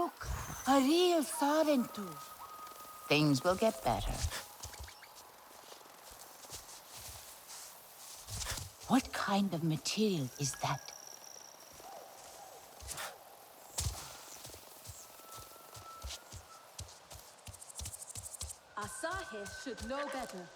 Look, a real Sarentu. Things will get better. What kind of material is that? Asahi should know better.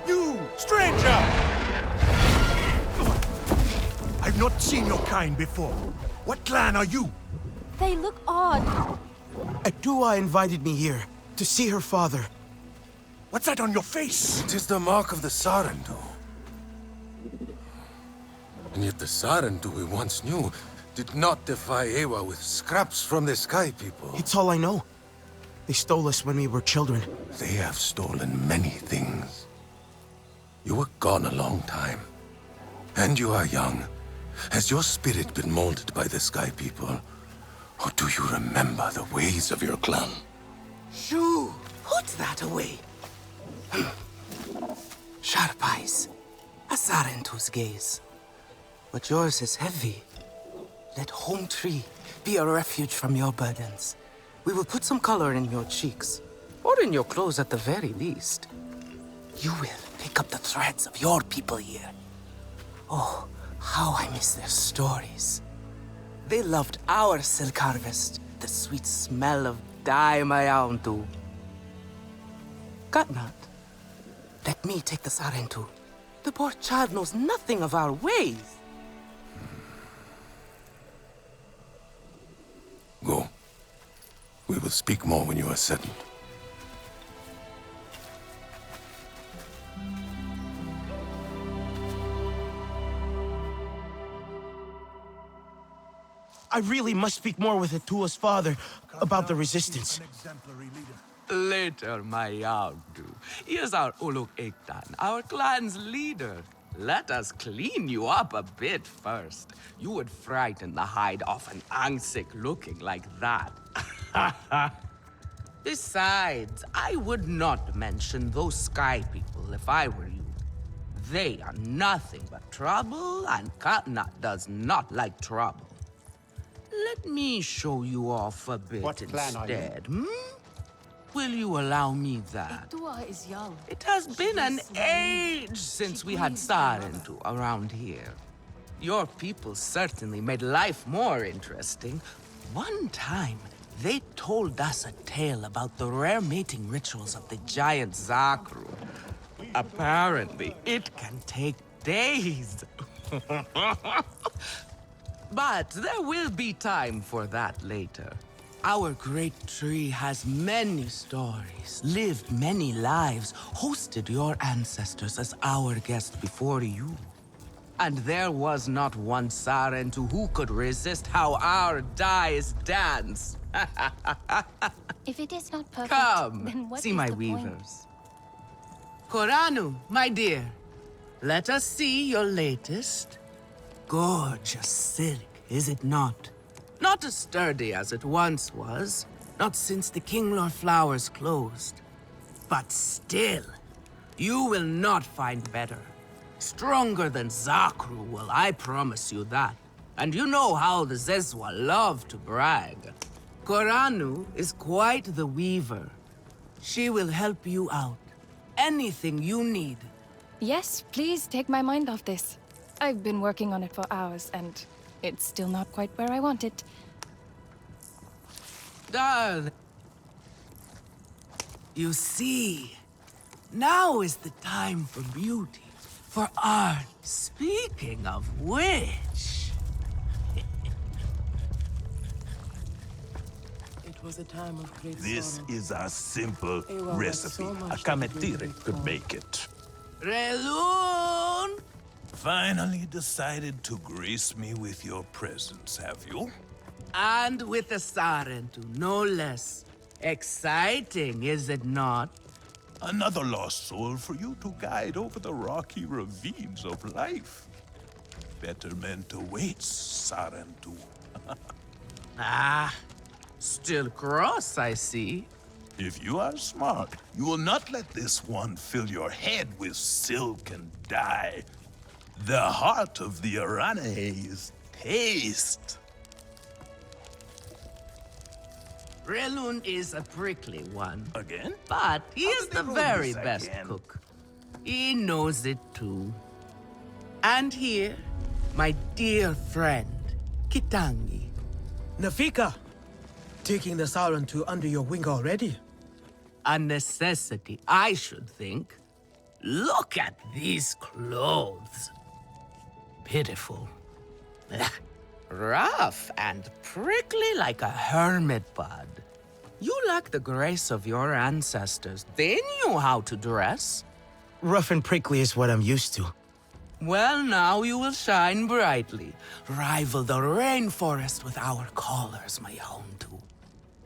You, stranger! I've not seen your kind before. What clan are you? They look odd. Adua invited me here to see her father. What's that on your face? It is the mark of the Sarentu. And yet the Sarentu we once knew did not defy Ewa with scraps from the Sky People. It's all I know. They stole us when we were children. They have stolen many things. You were gone a long time. And you are young. Has your spirit been molded by the Sky People? Or do you remember the ways of your clan? Shoo! Put that away. Sharp eyes. A Sarentu's gaze. But yours is heavy. Let Home Tree be a refuge from your burdens. We will put some color in your cheeks. Or in your clothes at the very least. You will pick up the threads of your people here. Oh, how I miss their stories. They loved our silk harvest, the sweet smell of dye mayauntu. Katnat, let me take the Sarentu. The poor child knows nothing of our ways. Go. We will speak more when you are settled. I really must speak more with Atua's father about the resistance. Later, my Yaudu. Here's our Uluk Ektan, our clan's leader. Let us clean you up a bit first. You would frighten the hide off an Angsik looking like that. Besides, I would not mention those Sky People if I were you. They are nothing but trouble, and Katnat does not like trouble. Let me show you off a bit instead, Will you allow me that? Itua is young. It has been an age since we had Sarentu around here. Your people certainly made life more interesting. One time, they told us a tale about the rare mating rituals of the giant Zakru. Apparently, it can take days. But there will be time for that later. Our great tree has many stories, lived many lives, hosted your ancestors as our guest before you. And there was not one Sarentu who could resist how our dyes dance. If it is not perfect, Come, then what see is my the point? weavers. Koranu, my dear, let us see your latest. Gorgeous silk, is it not? Not as sturdy as it once was, not since the Kinglor flowers closed. But still, you will not find better. Stronger than Zakru will, I promise you that. And you know how the Zezwa love to brag. Koranu is quite the weaver. She will help you out. Anything you need. Yes, please take my mind off this. I've been working on it for hours, and it's still not quite where I want it. Darling. You see, now is the time for beauty, for art. Speaking of which... It was a time of great This sorrow. is a simple Ewa had recipe. so A much to do Kametire with could God. make it. Relu! finally decided to grace me with your presence, have you? And with a Sarentu, no less. Exciting, is it not? Another lost soul for you to guide over the rocky ravines of life. Betterment awaits, Sarentu. Ah, still cross, I see. If you are smart, you will not let this one fill your head with silk and dye. The heart of the Aranahe is taste. Relun is a prickly one. Again? But he How is did they the ruin very this best again? cook. He knows it too. And here, my dear friend, Kitangi. Nafika, taking the Sarentu under your wing already? A necessity, I should think. Look at these clothes. Pitiful. Rough and prickly like a hermit bud. You lack the grace of your ancestors. They knew how to dress. Rough and prickly is what I'm used to. Well, now you will shine brightly. Rival the rainforest with our collars, my Houndu.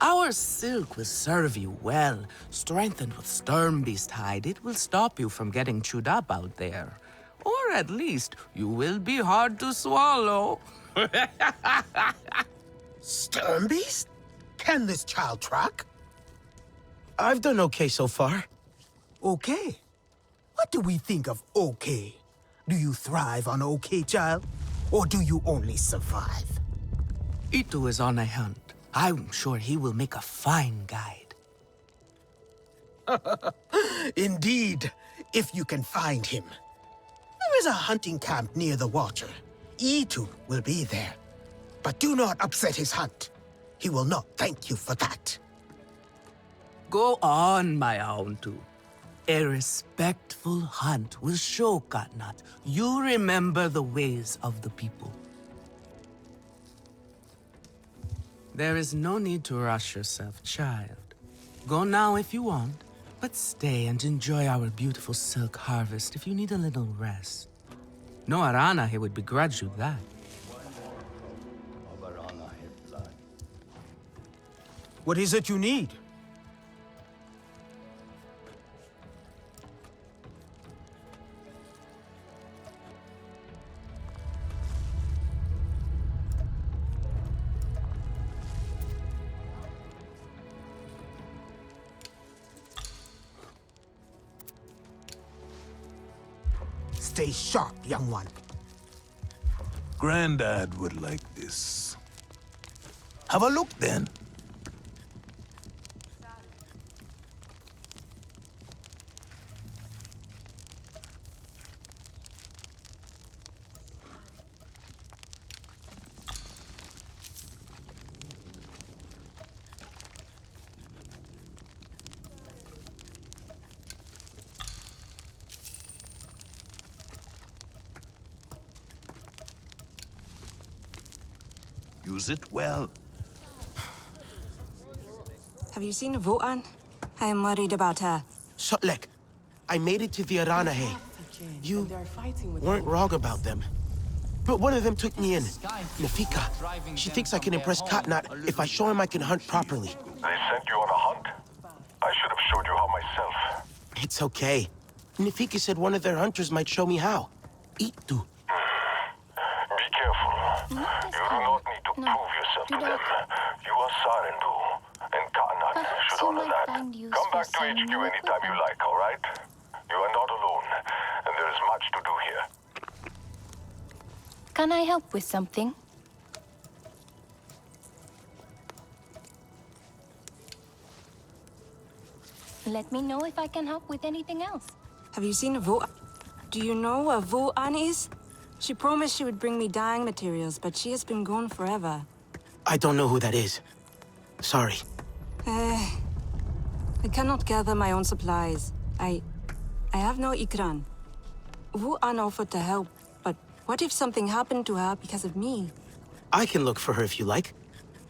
Our silk will serve you well. Strengthened with Sternbeast hide, it will stop you from getting chewed up out there. Or at least, you will be hard to swallow. Sternbeast? Can this child track? I've done okay so far. Okay? What do we think of okay? Do you thrive on okay, child? Or do you only survive? Itu is on a hunt. I'm sure he will make a fine guide. Indeed, if you can find him. There is a hunting camp near the water. Itu will be there. But do not upset his hunt. He will not thank you for that. Go on, my Houndu. A respectful hunt will show Katnat you remember the ways of the people. There is no need to rush yourself, child. Go now if you want, but stay and enjoy our beautiful silk harvest if you need a little rest. No Arana here would begrudge you that. What is it you need? Stay sharp, young one. Grandad would like this. Have a look, then. Use it well. Have you seen Votan? I am worried about her. Sotlek, I made it to the Aranahe. You weren't wrong about them. But one of them took me in. Nafika. She thinks I can impress Katnat if I show him I can hunt properly. They sent you on a hunt? I should have showed you how myself. It's okay. Nafika said one of their hunters might show me how. Itu. Be careful. You do not need to prove yourself to them. You are Sarentu, and Katnat should honor that. Come back to HQ anytime you like, all right? You are not alone, and there is much to do here. Can I help with something? Let me know if I can help with anything else. Have you seen Votan? Do you know where Votan is? She promised she would bring me dyeing materials, but she has been gone forever. I don't know who that is. Sorry. I cannot gather my own supplies. I have no ikran. Votan offered to help, but what if something happened to her because of me? I can look for her if you like.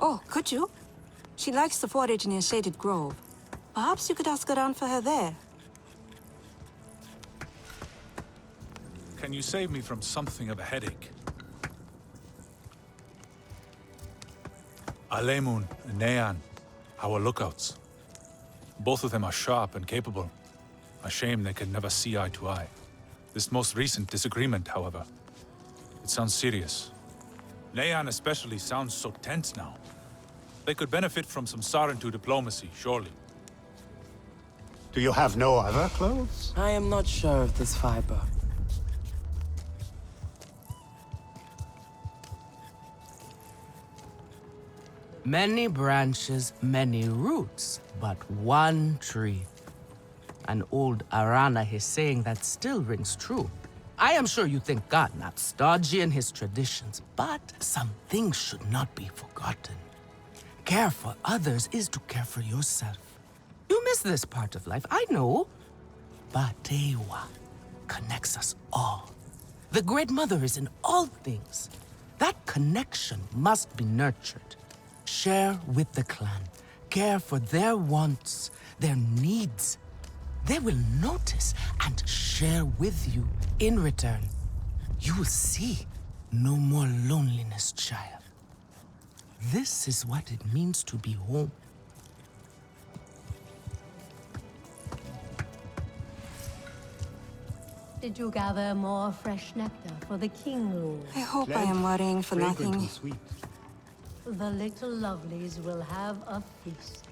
Oh, could you? She likes to forage near Shaded Grove. Perhaps you could ask around for her there. Can you save me from something of a headache? Alemun and Nean, our lookouts. Both of them are sharp and capable. A shame they can never see eye to eye. This most recent disagreement, however, it sounds serious. Nean especially sounds so tense now. They could benefit from some Sarentu diplomacy, surely. Do you have no other clothes? I am not sure of this fiber. Many branches, many roots, but one tree. An old Aranahe saying that still rings true. I am sure you think God not stodgy in his traditions, but some things should not be forgotten. Care for others is to care for yourself. You miss this part of life, I know. But Tewa connects us all. The Great Mother is in all things. That connection must be nurtured. Share with the clan. Care for their wants, their needs. They will notice and share with you in return. You will see no more loneliness, child. This is what it means to be home. Did you gather more fresh nectar for the king, Lord? I hope I am worrying for nothing. The little lovelies will have a feast.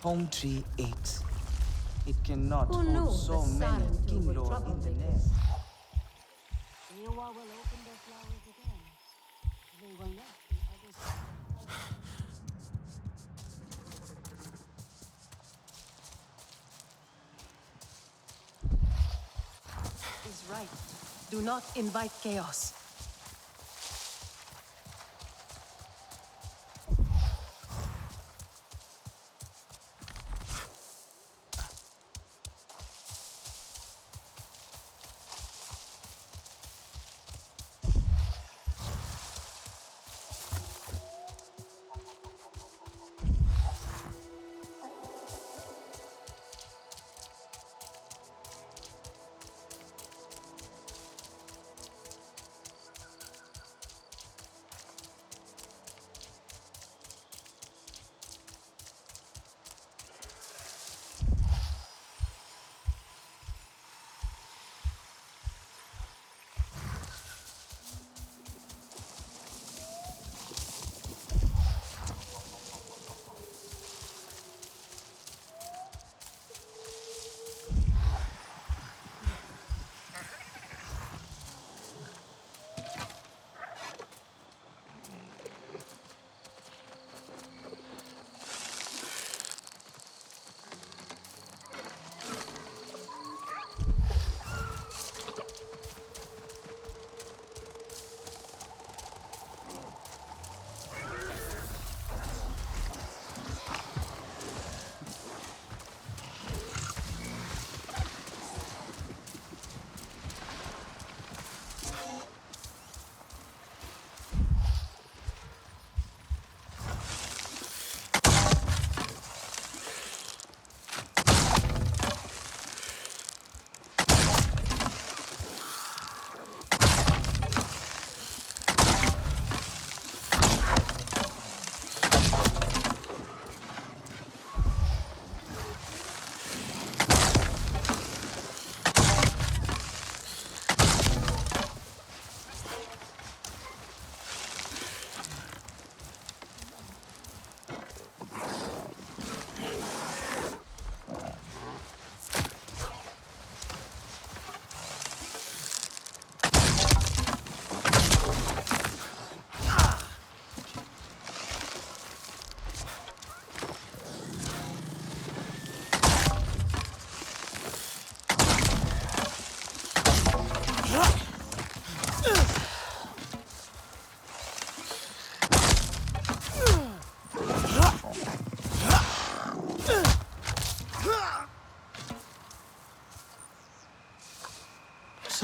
Home tree 8. It cannot Who knew hold so the many Sarentu would Kinlor trouble in the like nest. this? Will open their flowers again. They were left in others. Is right. Do not invite chaos.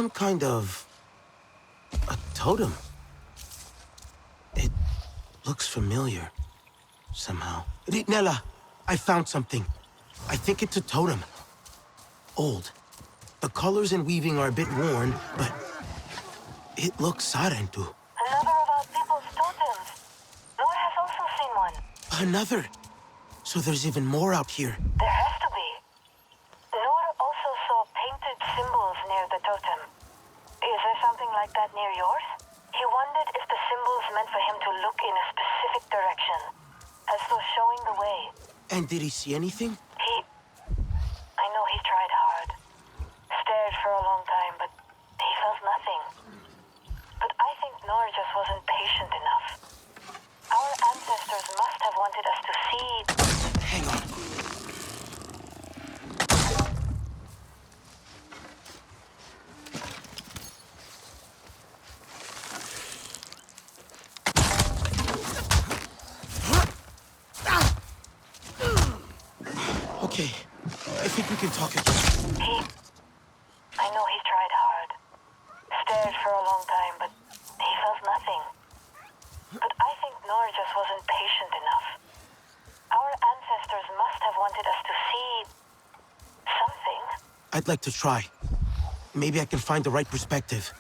some kind of... a totem. It looks familiar, somehow. Nella, I found something. I think it's a totem. Old. The colors and weaving are a bit worn, but it looks Sarentu. Another of our people's totems. Noor has also seen one. Another. So there's even more out here. There has to be. Noor also saw painted symbols near the totem. Is there something like that near yours? He wondered if the symbols meant for him to look in a specific direction, as though showing the way. And did he see anything? I know he tried hard. Stared for a long time, but he felt nothing. But I think Noor just wasn't patient enough. Our ancestors must have wanted us to see... Hang on. Okay, I think we can talk again. I know he tried hard. Stared for a long time, but he felt nothing. But I think Noor just wasn't patient enough. Our ancestors must have wanted us to see... something. I'd like to try. Maybe I can find the right perspective.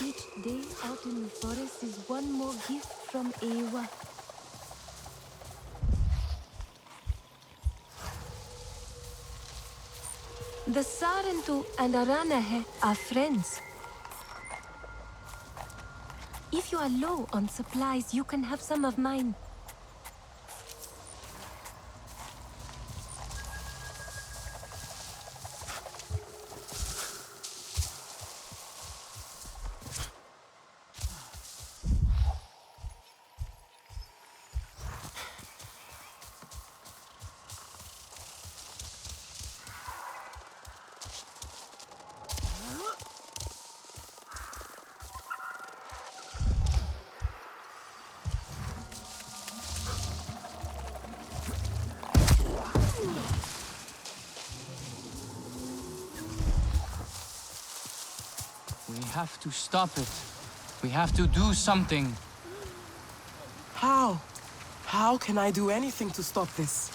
Each day out in the forest is one more gift from Ewa. The Sarentu and Aranahe are friends. If you are low on supplies, you can have some of mine. We have to stop it. We have to do something. How? How can I do anything to stop this?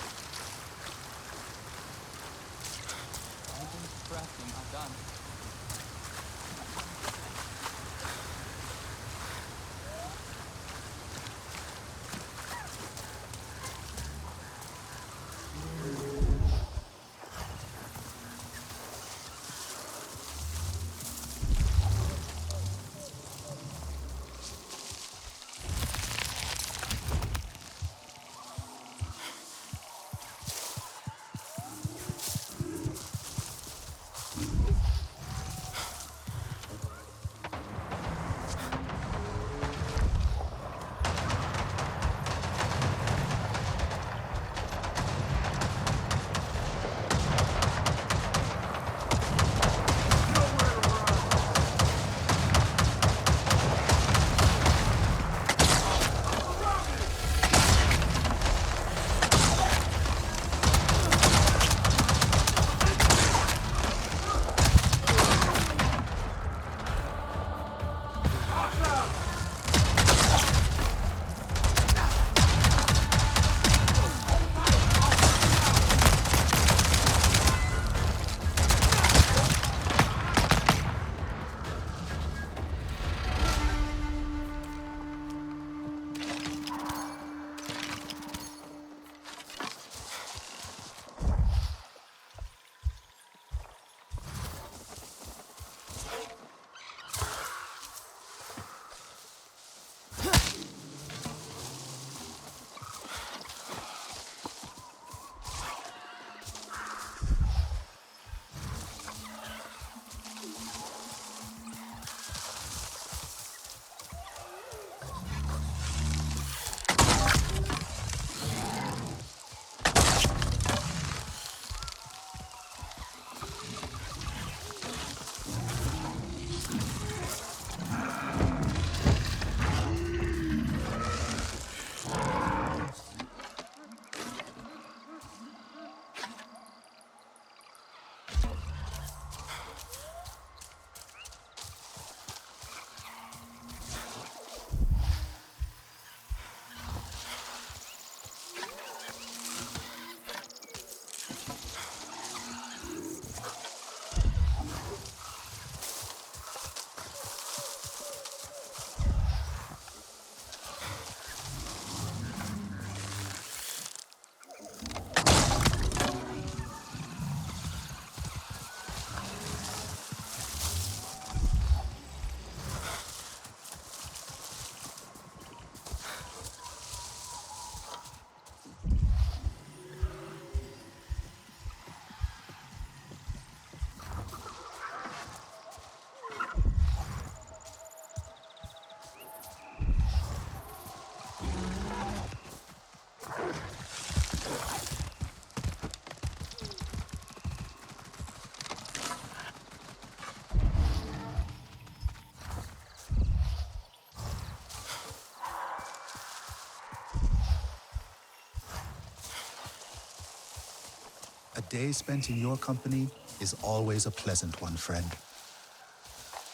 A day spent in your company is always a pleasant one, friend.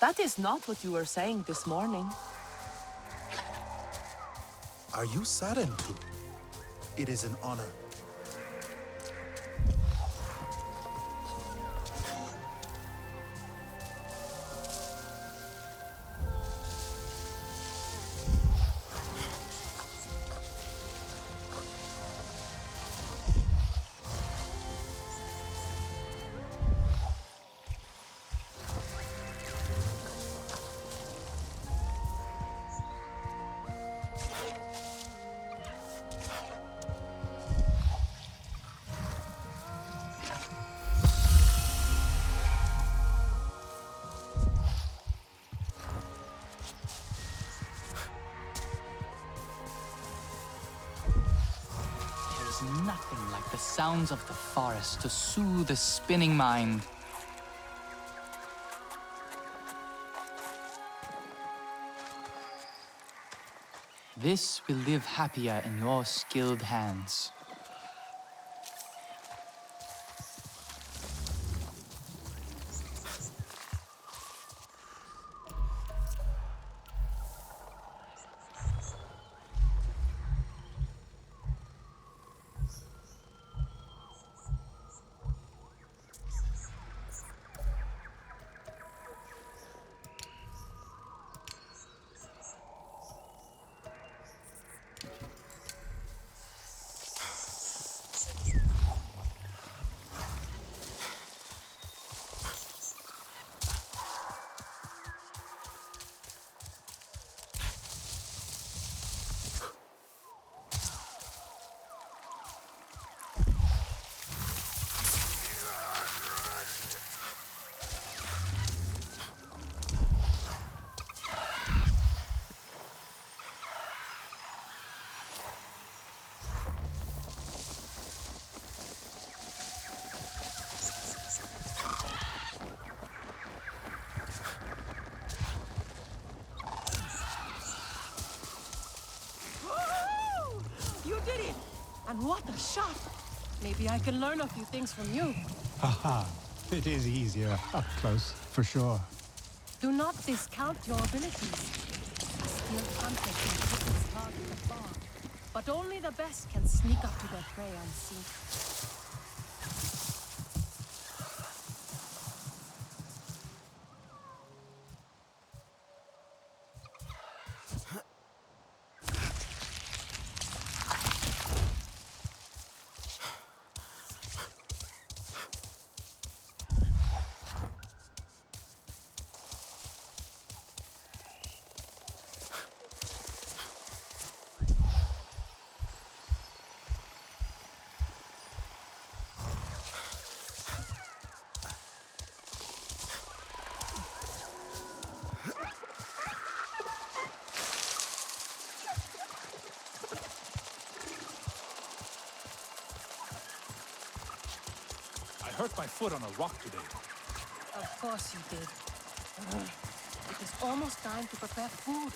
That is not what you were saying this morning. Are you Sarentu? It is an honor. There's nothing like the sounds of the forest to soothe a spinning mind. This will live happier in your skilled hands. You did it! And what a shot! Maybe I can learn a few things from you. Haha, it is easier up close, for sure. Do not discount your abilities. A skilled hunter can hit his target afar, but only the best can sneak up to their prey unseen. I hurt my foot on a rock today. Of course you did. It is almost time to prepare food.